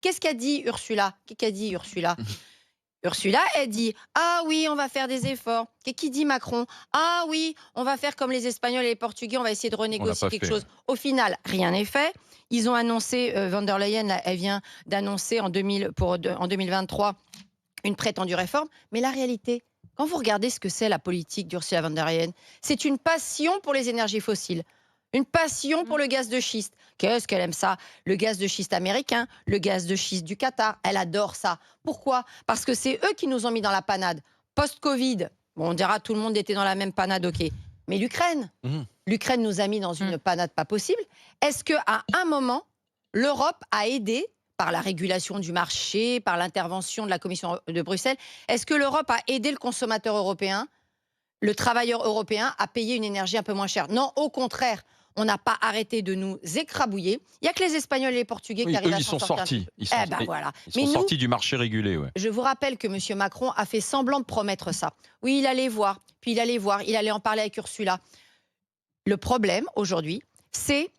Qu'est-ce qu'a dit Ursula? Qu'est-ce qu'a dit Ursula? Ursula, elle dit: «Ah oui, on va faire des efforts». Et qui dit Macron? «Ah oui, on va faire comme les Espagnols et les Portugais, on va essayer de On l'a renégocier pas quelque fait, ouais. chose». Au final, rien n'est fait. Ils ont annoncé, von der Leyen, là, elle vient d'annoncer en 2023 une prétendue réforme. Mais la réalité, quand vous regardez ce que c'est la politique d'Ursula von der Leyen, c'est une passion pour les énergies fossiles. Une passion pour le gaz de schiste. Qu'est-ce qu'elle aime ça? Le gaz de schiste américain, le gaz de schiste du Qatar. Elle adore ça. Pourquoi? Parce que c'est eux qui nous ont mis dans la panade. Post-Covid, bon, on dira tout le monde était dans la même panade, ok. Mais Mmh. l'Ukraine nous a mis dans une panade pas possible. Est-ce qu'à un moment, l'Europe a aidé par la régulation du marché, par l'intervention de la Commission de Bruxelles, est-ce que l'Europe a aidé le consommateur européen, le travailleur européen, à payer une énergie un peu moins chère? Non, au contraire, on n'a pas arrêté de nous écrabouiller. Il n'y a que les Espagnols et les Portugais qui Oui, arrivent eux, à ils s'en sont sortir un petit sortis. peu. Ils sont Eh ben voilà. ils Mais sont nous, sortis du marché régulé, ouais. je vous rappelle que M. Macron a fait semblant de promettre ça. Oui, il allait voir, puis il allait voir, il allait en parler avec Ursula. Le problème, aujourd'hui, c'est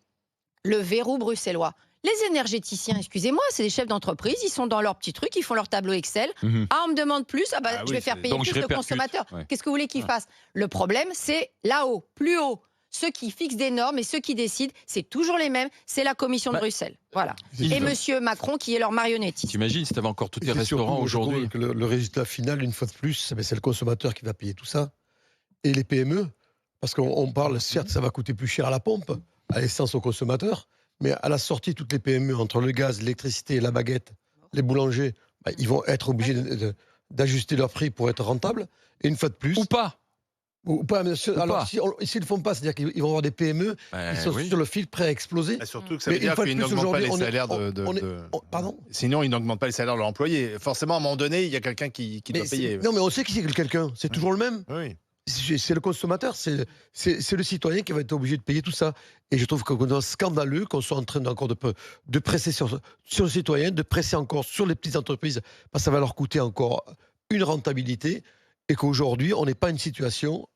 le verrou bruxellois. Les énergéticiens, excusez-moi, c'est des chefs d'entreprise, ils sont dans leur petit truc, ils font leur tableau Excel. Mmh. Ah, on me demande plus, ah bah, Ah je oui, vais faire c'est payer Donc je plus le répercute, consommateur. ouais. Qu'est-ce que vous voulez qu'ils Ah. fassent? Le problème, c'est là-haut, plus haut. Ceux qui fixent des normes et ceux qui décident, c'est toujours les mêmes, c'est la Commission de Bah, Bruxelles. Voilà. Yves, Et Monsieur Macron qui est leur marionnettiste. t'imagines si tu avais encore tous Et tes c'est restaurants surtout, je trouve aujourd'hui? que le résultat final, une fois de plus, eh ben, c'est le consommateur qui va payer tout ça. Et les PME, parce qu'on parle, certes, ça va coûter plus cher à la pompe, à l'essence au consommateur, mais à la sortie, toutes les PME, entre le gaz, l'électricité et la baguette, les boulangers, bah, ils vont être obligés d'ajuster leur prix pour être rentables. Et une fois de plus, Ou pas? ou pas, bien sûr. Ou Alors, pas? s'ils ne le font pas, c'est-à-dire qu'ils vont avoir des PME qui sont Oui. sur le fil prêts à exploser. Bah, surtout que ça Mais veut une dire fois de qu'ils plus, n'augmentent pas aujourd'hui, les on est- salaires pardon. Sinon, ils n'augmentent pas les salaires de leurs employés. Forcément, à un moment donné, il y a quelqu'un qui doit Mais payer. non, mais on sait qui c'est quelqu'un. C'est toujours le même. Oui. C'est le consommateur, c'est le citoyen qui va être obligé de payer tout ça. Et je trouve qu'on est scandaleux qu'on soit en train encore de presser sur le citoyen, de presser encore sur les petites entreprises, parce que ça va leur coûter encore une rentabilité, et qu'aujourd'hui, on n'est pas une situation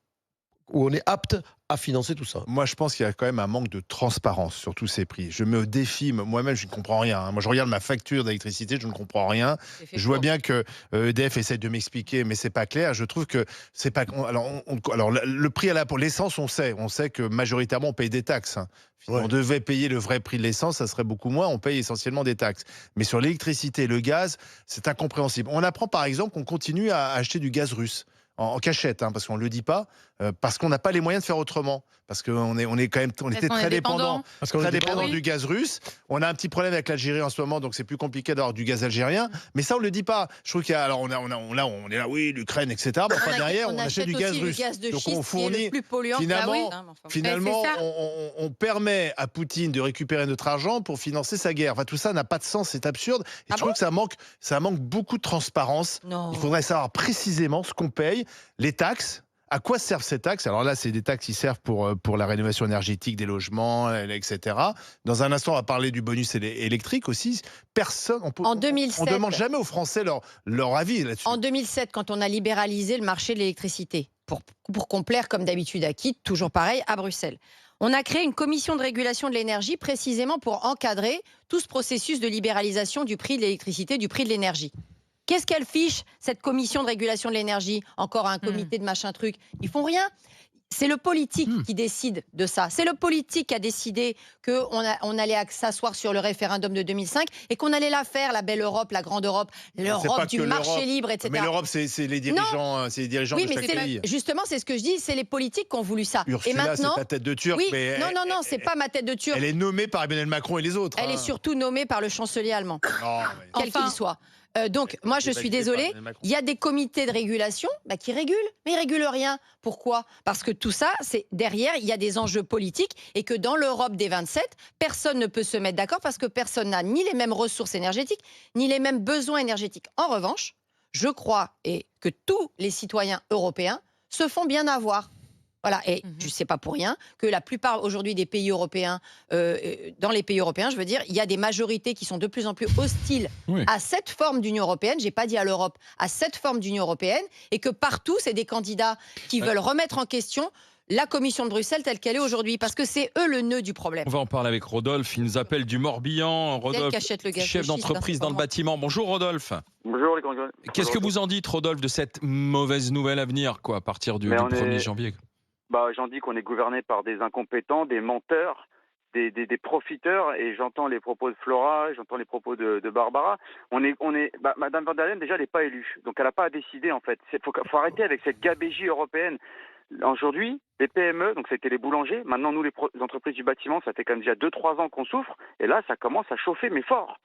où on est apte à financer tout ça. Moi, je pense qu'il y a quand même un manque de transparence sur tous ces prix. Je me défie, moi-même, je ne comprends rien. Hein. Moi, je regarde ma facture d'électricité, je ne comprends rien. Je vois bien que EDF essaie de m'expliquer, mais c'est pas clair. Je trouve que c'est pas. Alors, le prix pour l'essence, on sait que majoritairement, on paye des taxes. Hein. Si Ouais. on devait payer le vrai prix de l'essence, ça serait beaucoup moins. On paye essentiellement des taxes. Mais sur l'électricité et le gaz, c'est incompréhensible. On apprend par exemple qu'on continue à acheter du gaz russe. En cachette, hein, parce qu'on ne le dit pas, parce qu'on n'a pas les moyens de faire autrement. Parce qu'on est quand même, on était très dépendant, Parce qu'on est dépendant. du gaz russe. On a un petit problème avec l'Algérie en ce moment, donc c'est plus compliqué d'avoir du gaz algérien. Mais ça, on ne le dit pas. Je trouve qu'il y a, alors on est là, oui, l'Ukraine, etc. Mais enfin, derrière, on achète du gaz aussi russe. Le gaz de Donc schiste on qui est fournit. le plus polluant. Finalement, Ah oui, non, mais enfin, Finalement, c'est ça. on permet à Poutine de récupérer notre argent pour financer sa guerre. Enfin, tout ça n'a pas de sens, c'est absurde. Et je trouve que ça manque beaucoup de transparence. non. Il faudrait savoir précisément ce qu'on paye, les taxes. À quoi servent ces taxes? Alors là, c'est des taxes qui servent pour la rénovation énergétique des logements, etc. Dans un instant, on va parler du bonus électrique aussi. Personne, En 2007. on demande jamais aux Français leur avis là-dessus. En 2007, quand on a libéralisé le marché de l'électricité, pour complaire comme d'habitude à qui, toujours pareil, à Bruxelles. On a créé une commission de régulation de l'énergie précisément pour encadrer tout ce processus de libéralisation du prix de l'électricité, du prix de l'énergie. Qu'est-ce qu'elle fiche, cette commission de régulation de l'énergie? Encore un comité de machin truc. Ils font rien. C'est le politique qui décide de ça. C'est le politique qui a décidé qu'on allait s'asseoir sur le référendum de 2005 et qu'on allait la faire, la belle Europe, la grande Europe, C'est l'Europe pas du que marché l'Europe. libre, etc. Mais l'Europe, c'est les dirigeants, Oui, de mais chaque pays. justement, c'est ce que je dis, c'est les politiques qui ont voulu ça. Ursula, et maintenant, c'est ta tête de turc, oui, mais non, c'est pas ma tête de turc. elle est nommée par Emmanuel Macron et les autres. Elle est surtout nommée par le chancelier allemand, Non, mais- quel Enfin. qu'il soit. Donc, moi, je suis désolée, il y a des comités de régulation qui régulent, mais ils régulent rien. Pourquoi? Parce que tout ça, c'est derrière, il y a des enjeux politiques et que dans l'Europe des 27, personne ne peut se mettre d'accord parce que personne n'a ni les mêmes ressources énergétiques, ni les mêmes besoins énergétiques. En revanche, je crois que tous les citoyens européens se font bien avoir. Voilà, et je ne sais pas pour rien que la plupart aujourd'hui des pays européens, dans les pays européens, je veux dire, il y a des majorités qui sont de plus en plus hostiles Oui. à cette forme d'Union européenne, j'ai pas dit à l'Europe, à cette forme d'Union européenne, et que partout, c'est des candidats qui veulent remettre en question la Commission de Bruxelles telle qu'elle est aujourd'hui, parce que c'est eux le nœud du problème. On va en parler avec Rodolphe. Il nous appelle du Morbihan. Rodolphe, chef d'entreprise dans le bâtiment. Bonjour Rodolphe. Bonjour les grands. Qu'est-ce que vous en dites, Rodolphe, de cette mauvaise nouvelle à venir, à partir du 1er janvier? J'en dis qu'on est gouverné par des incompétents, des menteurs, des profiteurs, et j'entends les propos de Flora, j'entends les propos de Barbara. Madame van der Leyen, déjà, elle n'est pas élue, donc elle n'a pas à décider, en fait. Faut arrêter avec cette gabégie européenne. Aujourd'hui, les PME, donc c'était les boulangers, maintenant nous les entreprises du bâtiment, ça fait quand même déjà 2-3 ans qu'on souffre, et là ça commence à chauffer, mais fort.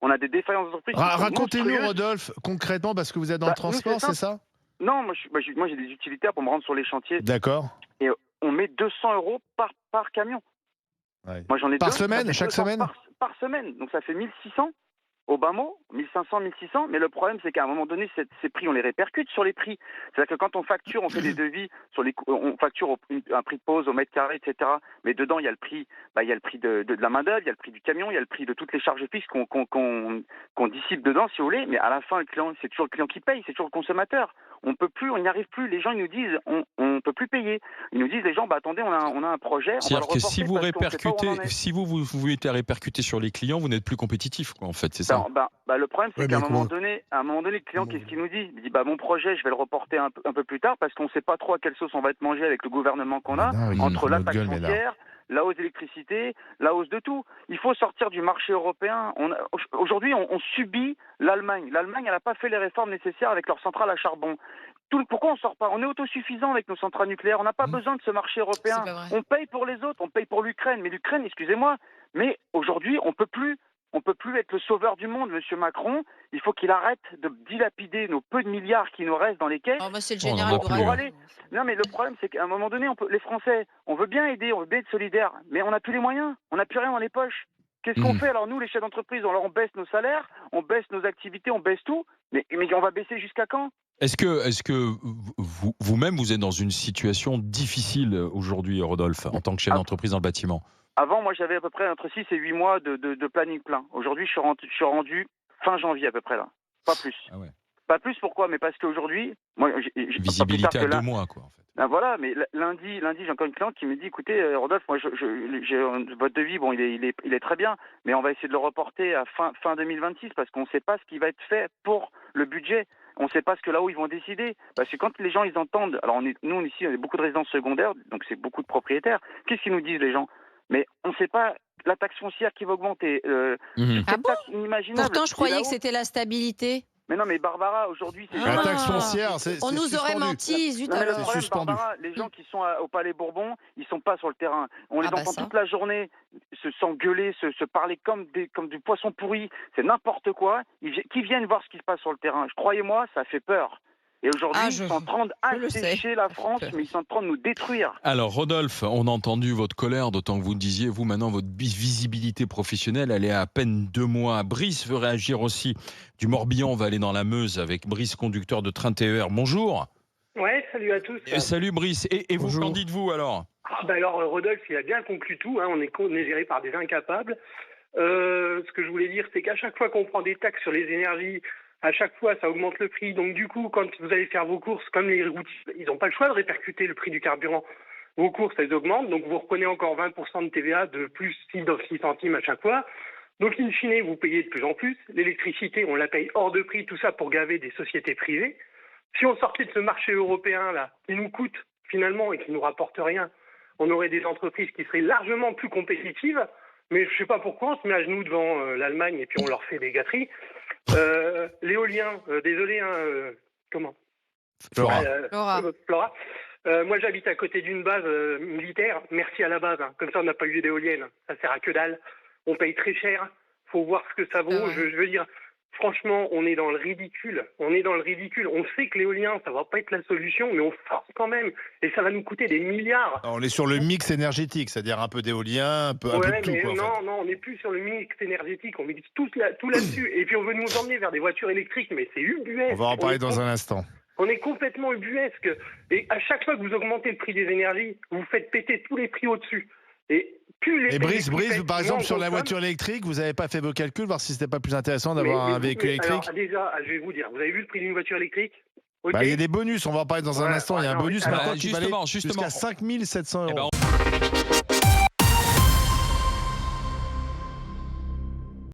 On a des défaillances d'entreprise. Racontez-nous, Rodolphe, concrètement, parce que vous êtes dans le transport, c'est ça? Non, moi j'ai des utilitaires pour me rendre sur les chantiers. D'accord. Et on met 200 € par camion. Ouais. Moi j'en ai par semaine, chaque semaine par semaine, donc ça fait 1600. Au bas mot, 1500, 1600, mais le problème c'est qu'à un moment donné, ces prix, on les répercute sur les prix. C'est-à-dire que quand on facture, on fait des devis, on facture un prix de pause au mètre carré, etc. Mais dedans, il y a le prix, il y a le prix de la main-d'œuvre, il y a le prix du camion, il y a le prix de toutes les charges fixes qu'on dissipe dedans, si vous voulez. Mais à la fin, le client, c'est toujours le client qui paye, c'est toujours le consommateur. On peut plus, on n'y arrive plus. Les gens, ils nous disent, on peut plus payer. Ils nous disent, les gens, attendez, on a un projet. C'est-à-dire que si vous répercutez, si vous voulez répercuter sur les clients, vous n'êtes plus compétitif, quoi, en fait, c'est ça. Le problème, c'est qu'à un moment donné, le client, qu'est-ce qu'il nous dit? Il dit, mon projet, je vais le reporter un peu plus tard parce qu'on ne sait pas trop à quelle sauce on va être mangé avec le gouvernement qu'on a, entre la taxe foncière, la hausse d'électricité, la hausse de tout. Il faut sortir du marché européen. Aujourd'hui, on subit l'Allemagne. L'Allemagne, elle n'a pas fait les réformes nécessaires avec leurs centrales à charbon. Pourquoi on sort pas? On est autosuffisant avec nos centrales nucléaires. On n'a pas besoin de ce marché européen. On paye pour les autres, on paye pour l'Ukraine. Mais l'Ukraine, excusez-moi, mais aujourd'hui, on peut plus être le sauveur du monde, Monsieur Macron. Il faut qu'il arrête de dilapider nos peu de milliards qui nous restent dans les caisses. C'est le général Non, mais le problème, c'est qu'à un moment donné, les Français, on veut bien aider, on veut bien être solidaires, mais on n'a plus les moyens, on n'a plus rien dans les poches. Qu'est-ce qu'on fait? Alors nous, les chefs d'entreprise, on baisse nos salaires, on baisse nos activités, on baisse tout, mais on va baisser jusqu'à quand? Est-ce que vous-même, vous êtes dans une situation difficile aujourd'hui, Rodolphe, en tant que chef d'entreprise dans le bâtiment? Avant, moi, j'avais à peu près entre 6 et 8 mois de planning plein. Aujourd'hui, je suis rendu fin janvier à peu près là. Pas plus. Ah ouais. Pas plus, pourquoi? Mais parce qu'aujourd'hui... Visibilité à 2 mois, quoi, en fait. Voilà, mais lundi, j'ai encore une cliente qui me dit, écoutez, Rodolphe, moi, votre devis, il est très bien, mais on va essayer de le reporter à fin 2026 parce qu'on ne sait pas ce qui va être fait pour le budget. On ne sait pas ce que là-haut ils vont décider. Parce que quand les gens, ils entendent... Alors, nous, ici, on a beaucoup de résidences secondaires, donc c'est beaucoup de propriétaires. Qu'est-ce qu'ils nous disent, les gens? Mais on ne sait pas la taxe foncière qui va augmenter. Taxe inimaginable. Pourtant, je croyais que c'était la stabilité. Mais non, mais Barbara, aujourd'hui, c'est... La taxe foncière, on nous aurait menti, zut alors. Le problème, Barbara, les gens qui sont au Palais Bourbon, ils sont pas sur le terrain. On les entend toute la journée s'engueuler, se parler comme du poisson pourri. C'est n'importe quoi. Qui viennent voir ce qui se passe sur le terrain. Croyez-moi, ça fait peur. Et aujourd'hui, ils sont en train d'assécher la France, mais ils sont en train de nous détruire. Alors, Rodolphe, on a entendu votre colère, d'autant que vous disiez, vous, maintenant, votre visibilité professionnelle, elle est à peine 2 mois. Brice veut réagir aussi. Du Morbihan, on va aller dans la Meuse avec Brice, conducteur de train TER. Bonjour. Ouais, salut à tous. Salut Brice. Et vous, qu'en dites-vous alors? Alors, Rodolphe, il a bien conclu tout. On est géré par des incapables. Ce que je voulais dire, c'est qu'à chaque fois qu'on prend des taxes sur les énergies, à chaque fois, ça augmente le prix. Donc, du coup, quand vous allez faire vos courses, comme les routiers, ils n'ont pas le choix de répercuter le prix du carburant. Vos courses, elles augmentent. Donc, vous reprenez encore 20% de TVA de plus 6 centimes à chaque fois. Donc, in fine, vous payez de plus en plus. L'électricité, on la paye hors de prix, tout ça pour gaver des sociétés privées. Si on sortait de ce marché européen-là, qui nous coûte finalement et qui ne nous rapporte rien, on aurait des entreprises qui seraient largement plus compétitives. Mais je ne sais pas pourquoi, on se met à genoux devant l'Allemagne et puis on leur fait des gâteries. L'éolien, désolé, comment? Flora. Moi, j'habite à côté d'une base militaire. Merci à la base. Comme ça, on n'a pas eu d'éolienne. Ça sert à que dalle. On paye très cher. Faut voir ce que ça vaut. Je veux dire, franchement, on est dans le ridicule. On sait que l'éolien, ça va pas être la solution, mais on force quand même. Et ça va nous coûter des milliards. Alors, on est sur le mix énergétique, c'est-à-dire un peu d'éolien, un peu de tout. Quoi, non, on n'est plus sur le mix énergétique. On mixe tout là-dessus. Et puis, on veut nous emmener vers des voitures électriques, mais c'est ubuesque. On va en parler dans un instant. On est complètement ubuesque. Et à chaque fois que vous augmentez le prix des énergies, vous faites péter tous les prix au-dessus. Et Brice, par exemple, sur la voiture électrique, vous n'avez pas fait vos calculs, voir si c'était pas plus intéressant d'avoir un véhicule électrique? Alors déjà, je vais vous dire, vous avez vu le prix d'une voiture électrique? Okay. Il y a des bonus, on va en parler dans un instant. Il y a un bonus maintenant qui va aller jusqu'à 5 700 €.